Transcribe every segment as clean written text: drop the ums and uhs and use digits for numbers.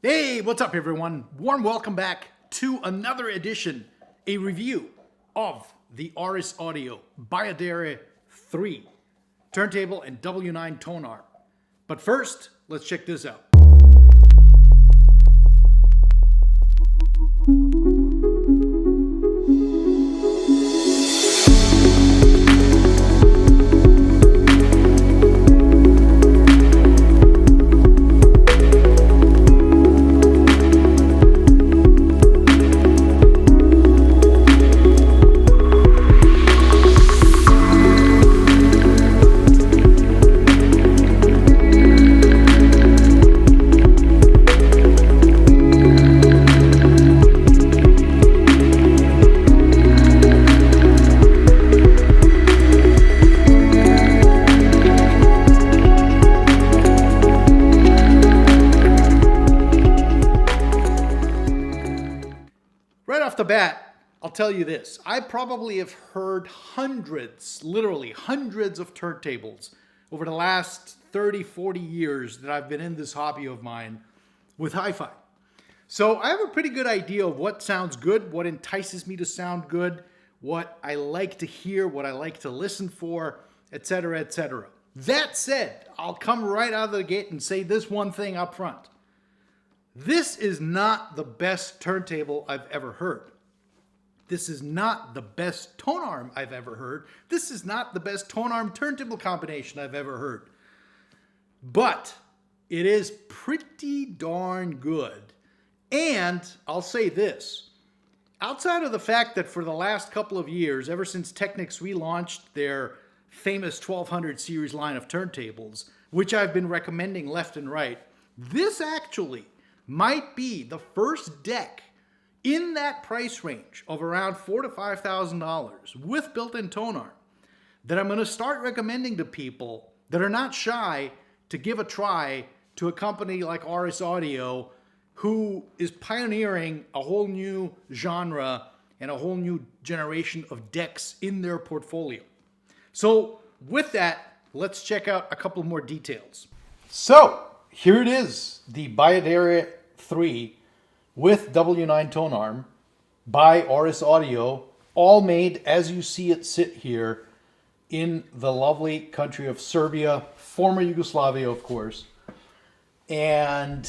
Hey, what's up everyone? Warm welcome back to another edition, a review of the Auris Audio Bayadere 3 turntable and W9 tone arm. But first, let's check this out. Right off the bat, I'll tell you this. I probably have heard hundreds, literally hundreds of turntables over the last 30, 40 years that I've been in this hobby of mine with hi-fi. So I have a pretty good idea of what sounds good, what entices me to sound good, what I like to hear, what I like to listen for, etc., etc. That said, I'll come right out of the gate and say this one thing up front. This is not the best turntable I've ever heard. This is not the best tone arm I've ever heard. This is not the best tone arm turntable combination I've ever heard. But it is pretty darn good. And I'll say this. Outside of the fact that for the last couple of years, ever since Technics relaunched their famous 1200 series line of turntables, which I've been recommending left and right, this actually might be the first deck in that price range of around $4,000 to $5,000 with built-in tone arm that I'm going to start recommending to people that are not shy to give a try to a company like Auris Audio, who is pioneering a whole new genre and a whole new generation of decks in their portfolio. So with that, let's check out a couple more details. So here it is, the Bayadere 3 with W9 tone arm by Auris Audio, all made as you see it sit here in the lovely country of Serbia, former Yugoslavia, of course. And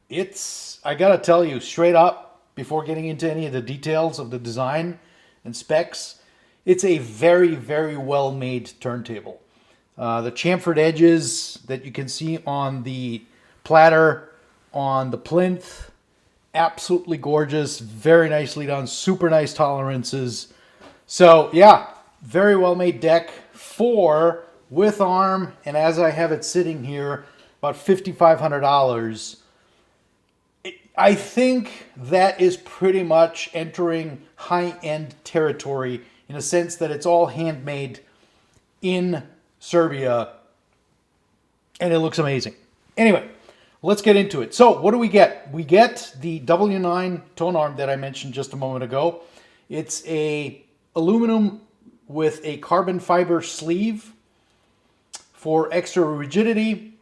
it's, I gotta tell you straight up, before getting into any of the details of the design and specs, it's a very, very well made turntable. The chamfered edges that you can see on the platter, on the plinth, absolutely gorgeous, very nicely done, super nice tolerances. So yeah, very well made deck for with arm, and as I have it sitting here, about $5,500. I think that is pretty much entering high-end territory in a sense that it's all handmade in Serbia, and it looks amazing. Anyway, let's get into it. So what do we get? We get the W9 tone arm that I mentioned just a moment ago. It's a aluminum with a carbon fiber sleeve for extra rigidity.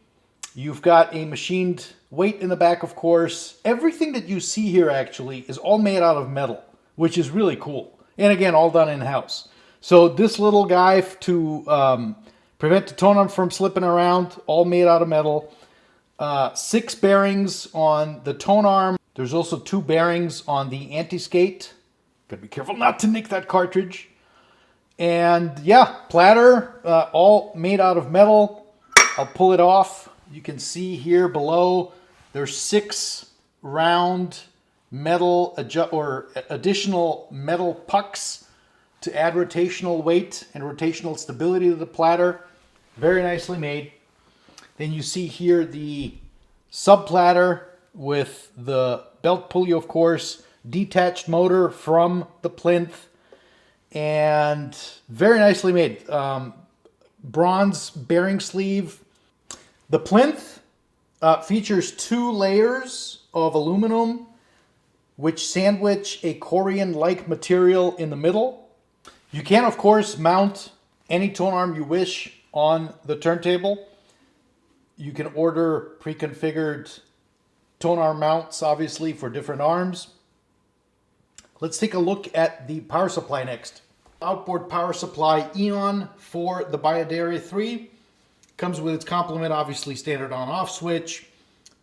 You've got a machined weight in the back, of course. Everything that you see here actually is all made out of metal, which is really cool. And again, all done in-house. So this little guy to prevent the tone arm from slipping around, all made out of metal. 6 bearings on the tone arm. There's also 2 bearings on the anti-skate. Gotta be careful not to nick that cartridge. And yeah, platter, all made out of metal. I'll pull it off. You can see here below, there's 6 round metal additional metal pucks to add rotational weight and rotational stability to the platter. Very nicely made. Then you see here the sub platter with the belt pulley, of course, detached motor from the plinth, and very nicely made. Bronze bearing sleeve. The plinth features 2 layers of aluminum which sandwich a Corian-like material in the middle. You can, of course, mount any tone arm you wish on the turntable. You can order pre-configured tonearm mounts, obviously, for different arms. Let's take a look at the power supply next. Outboard power supply Eon for the Bayadere 3. Comes with its complement, obviously standard on-off switch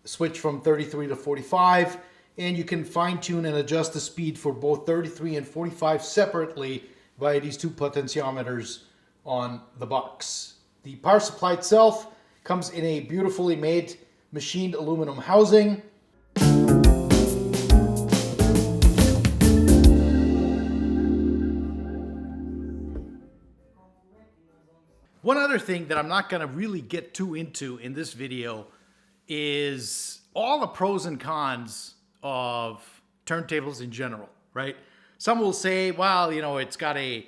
from 33 to 45, and you can fine-tune and adjust the speed for both 33 and 45 separately via these two potentiometers on the box. The power supply itself comes in a beautifully made machined aluminum housing. One other thing that I'm not going to really get too into in this video is all the pros and cons of turntables in general, right? Some will say, well, you know, it's got a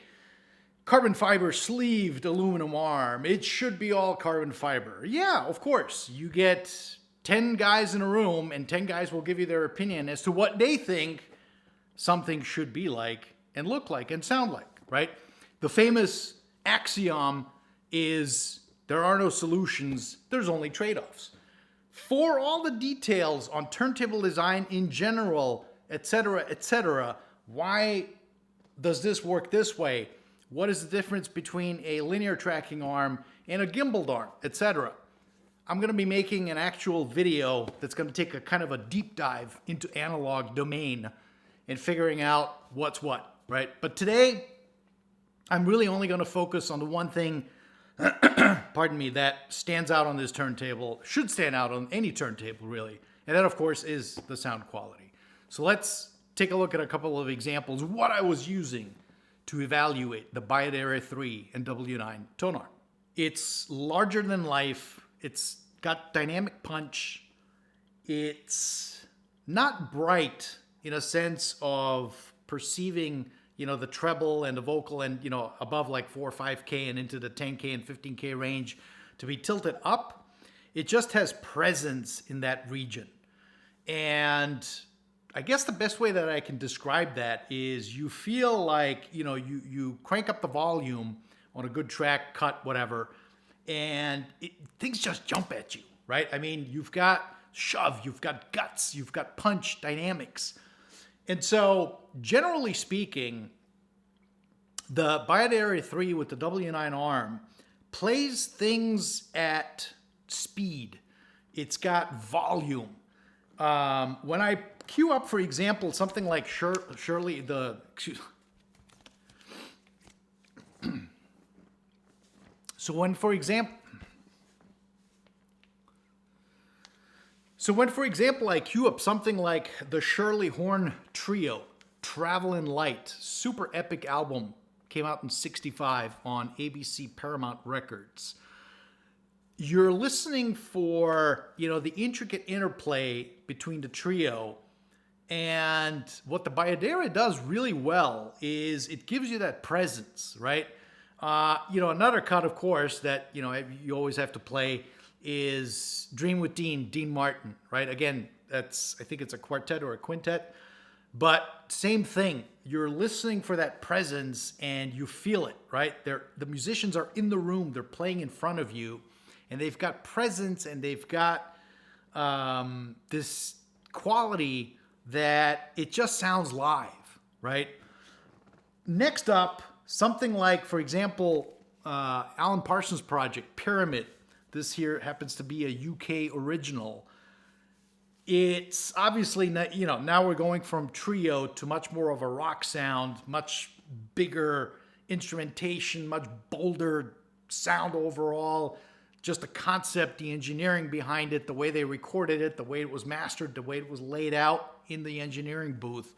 carbon fiber sleeved aluminum arm. It should be all carbon fiber. Yeah, of course. You get 10 guys in a room and 10 guys will give you their opinion as to what they think something should be like and look like and sound like, right? The famous axiom is there are no solutions, there's only trade-offs. For all the details on turntable design in general, etc., why does this work this way? What is the difference between a linear tracking arm and a gimbaled arm, etc.? I'm going to be making an actual video that's going to take a kind of a deep dive into analog domain and figuring out what's what, right? But today, I'm really only going to focus on the one thing pardon me, that stands out on this turntable, should stand out on any turntable really, and that of course is the sound quality. So let's take a look at a couple of examples, what I was using to evaluate the Bayadere 3 and W9 tonearm. It's larger than life, it's got dynamic punch, it's not bright in a sense of perceiving, you know, the treble and the vocal and, you know, above like 4 or 5K and into the 10K and 15K range to be tilted up. It just has presence in that region. And I guess the best way that I can describe that is you feel like, you know, you crank up the volume on a good track, cut, whatever, and things just jump at you, right? I mean, you've got shove, you've got guts, you've got punch, dynamics. And so, generally speaking, the Bayadere 3 with the W9 arm plays things at speed. It's got volume. When I cue up, for example, something like Shirley, So when, for example, I cue up something like the Shirley Horn Trio, Travelin' Light, super epic album, came out in '65 on ABC Paramount Records. You're listening for, you know, the intricate interplay between the trio, and what the Bayadere does really well is it gives you that presence, right? You know, another cut, of course, that, you know, you always have to play is Dream with Dean Martin, right? Again, I think it's a quartet or a quintet, but same thing. You're listening for that presence and you feel it, right? The musicians are in the room, they're playing in front of you, and they've got presence and they've got this quality that it just sounds live, right? Next up, something like, for example, Alan Parsons' project, Pyramid. This here happens to be a UK original. It's obviously, you know, now we're going from trio to much more of a rock sound, much bigger instrumentation, much bolder sound overall. Just the concept, the engineering behind it, the way they recorded it, the way it was mastered, the way it was laid out in the engineering booth.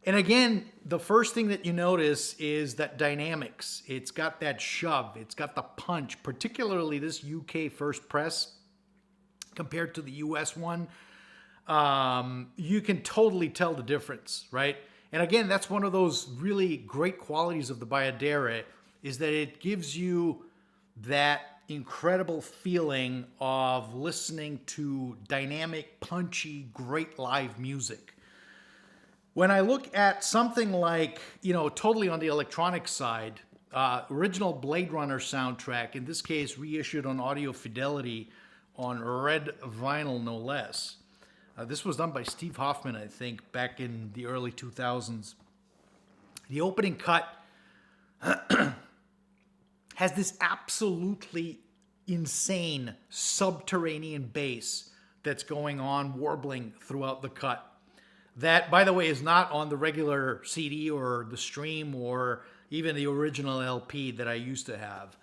And again, the first thing that you notice is that dynamics. It's got that shove. It's got the punch, particularly this UK first press compared to the US one. You can totally tell the difference, right? And again, that's one of those really great qualities of the Bayadere, is that it gives you that incredible feeling of listening to dynamic, punchy, great live music. When I look at something like, you know, totally on the electronic side, original Blade Runner soundtrack, in this case reissued on Audio Fidelity on red vinyl, no less. This was done by Steve Hoffman, I think, back in the early 2000s. The opening cut has this absolutely insane subterranean bass that's going on, warbling throughout the cut. That, by the way, is not on the regular CD or the stream or even the original LP that I used to have.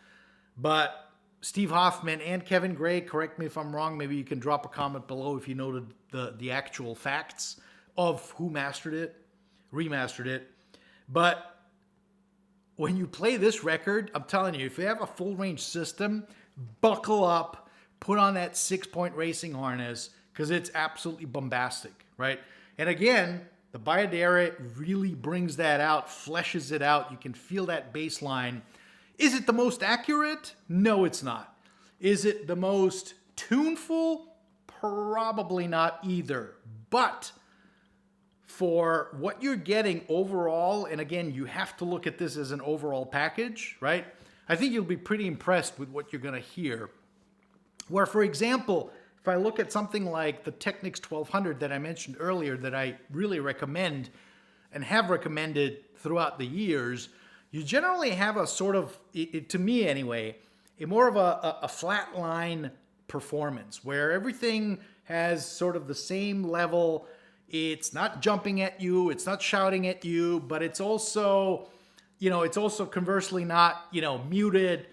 But Steve Hoffman and Kevin Gray, correct me if I'm wrong, maybe you can drop a comment below if you know the actual facts of who remastered it. But when you play this record, I'm telling you, if you have a full range system, buckle up, put on that 6-point racing harness, because it's absolutely bombastic, right? And again, the Bayadere really brings that out, fleshes it out. You can feel that bass line. Is it the most accurate? No, it's not. Is it the most tuneful? Probably not either. But for what you're getting overall, and again, you have to look at this as an overall package, right? I think you'll be pretty impressed with what you're going to hear. Where, for example, if I look at something like the Technics 1200 that I mentioned earlier that I really recommend and have recommended throughout the years, you generally have a sort of, to me anyway, a more of a flat line performance where everything has sort of the same level. It's not jumping at you, it's not shouting at you, but it's also, it's also conversely not, muted.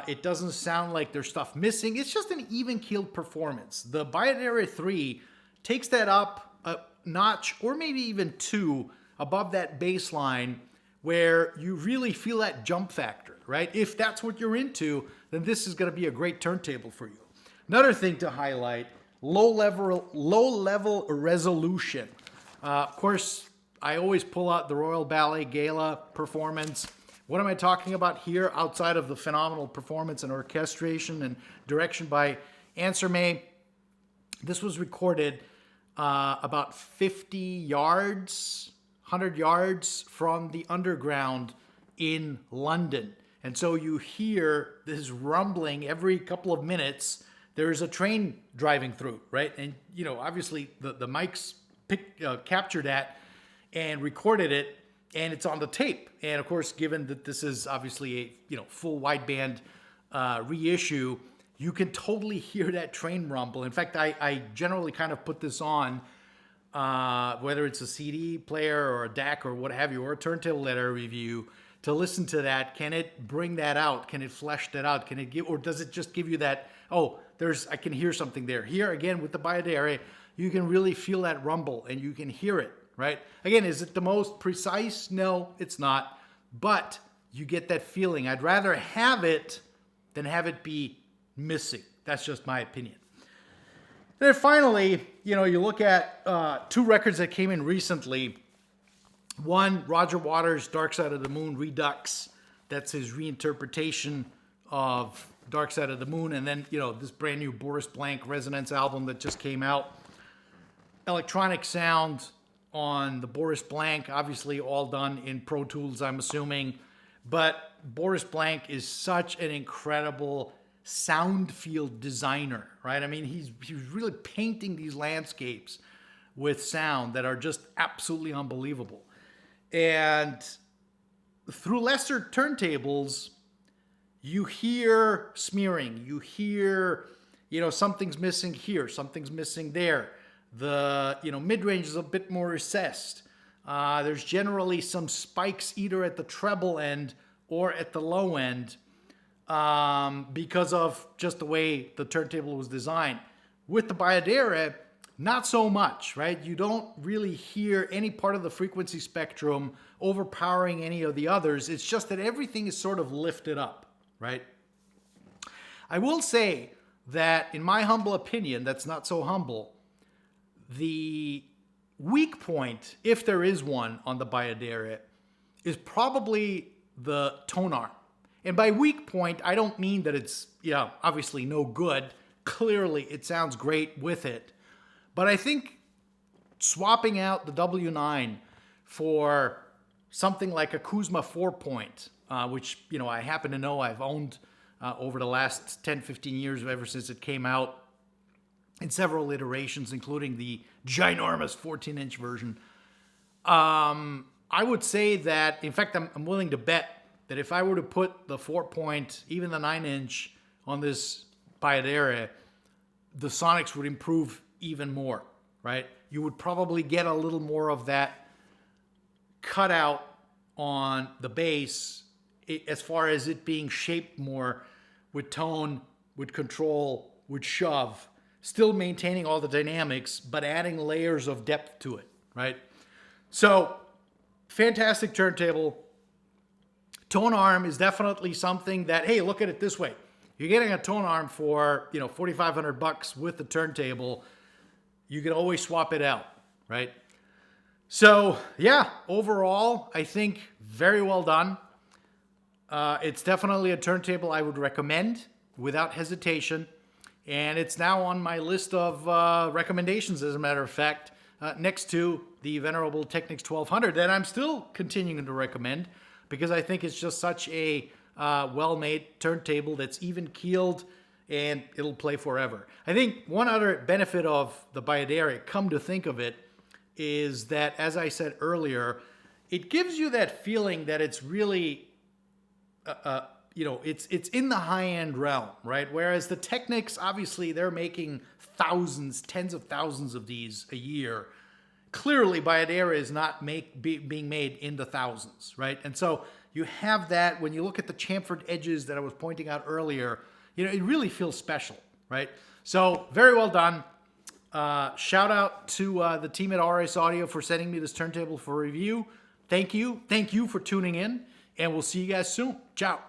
It doesn't sound like there's stuff missing. It's just an even-keeled performance. The Bayadere 3 takes that up a notch or maybe even 2 above that baseline where you really feel that jump factor, right? If that's what you're into, then this is going to be a great turntable for you. Another thing to highlight, low level resolution. Of course, I always pull out the Royal Ballet Gala performance. What am I talking about here outside of the phenomenal performance and orchestration and direction by Answer May? This was recorded about 50 yards, 100 yards from the underground in London. And so you hear this rumbling every couple of minutes. There's a train driving through, right? And, obviously the mics captured that and recorded it. And it's on the tape. And of course, given that this is obviously a full wideband reissue, you can totally hear that train rumble. In fact, I generally kind of put this on, whether it's a CD player or a DAC or what have you, or a turntable that I review, to listen to that. Can it bring that out? Can it flesh that out? Can it give, or does it just give you that, I can hear something there. Here again with the Bayadere, you can really feel that rumble and you can hear it. Right? Again, is it the most precise? No, it's not. But you get that feeling. I'd rather have it than have it be missing. That's just my opinion. Then finally, you look at 2 records that came in recently. One, Roger Waters' Dark Side of the Moon Redux. That's his reinterpretation of Dark Side of the Moon. And then, this brand new Boris Blank Resonance album that just came out. Electronic sound on the Boris Blank, obviously all done in Pro Tools, I'm assuming. But Boris Blank is such an incredible sound field designer, right? I mean, he's really painting these landscapes with sound that are just absolutely unbelievable. And through lesser turntables, you hear smearing, you hear, something's missing here, something's missing there. The mid-range is a bit more recessed. There's generally some spikes either at the treble end or at the low end because of just the way the turntable was designed. With the Bayadere, not so much, right? You don't really hear any part of the frequency spectrum overpowering any of the others. It's just that everything is sort of lifted up, right? I will say that, in my humble opinion, that's not so humble, the weak point, if there is one on the Bayadere, is probably the tonearm. And by weak point, I don't mean that it's, obviously no good. Clearly, it sounds great with it. But I think swapping out the W9 for something like a Kuzma 4-point, which, I happen to know I've owned over the last 10, 15 years, ever since it came out, in several iterations, including the ginormous 14-inch version. I would say that, in fact, I'm willing to bet that if I were to put the 4-point, even the 9-inch on this Bayadere, the sonics would improve even more, right? You would probably get a little more of that cutout on the bass as far as it being shaped more with tone, with control, with shove, still maintaining all the dynamics, but adding layers of depth to it, right? So, fantastic turntable. Tone arm is definitely something that, hey, look at it this way. You're getting a tone arm for, $4,500 with the turntable. You can always swap it out, right? So, yeah, overall, I think very well done. It's definitely a turntable I would recommend without hesitation. And it's now on my list of recommendations, as a matter of fact, next to the venerable Technics 1200 that I'm still continuing to recommend because I think it's just such a well-made turntable that's even-keeled and it'll play forever. I think one other benefit of the Bayadere, come to think of it, is that, as I said earlier, it gives you that feeling that it's really, it's in the high-end realm, right? Whereas the Technics, obviously, they're making thousands, tens of thousands of these a year. Clearly, Bayadere is not being made in the thousands, right? And so you have that when you look at the chamfered edges that I was pointing out earlier, it really feels special, right? So very well done. Shout out to the team at Auris Audio for sending me this turntable for review. Thank you. Thank you for tuning in, and we'll see you guys soon. Ciao.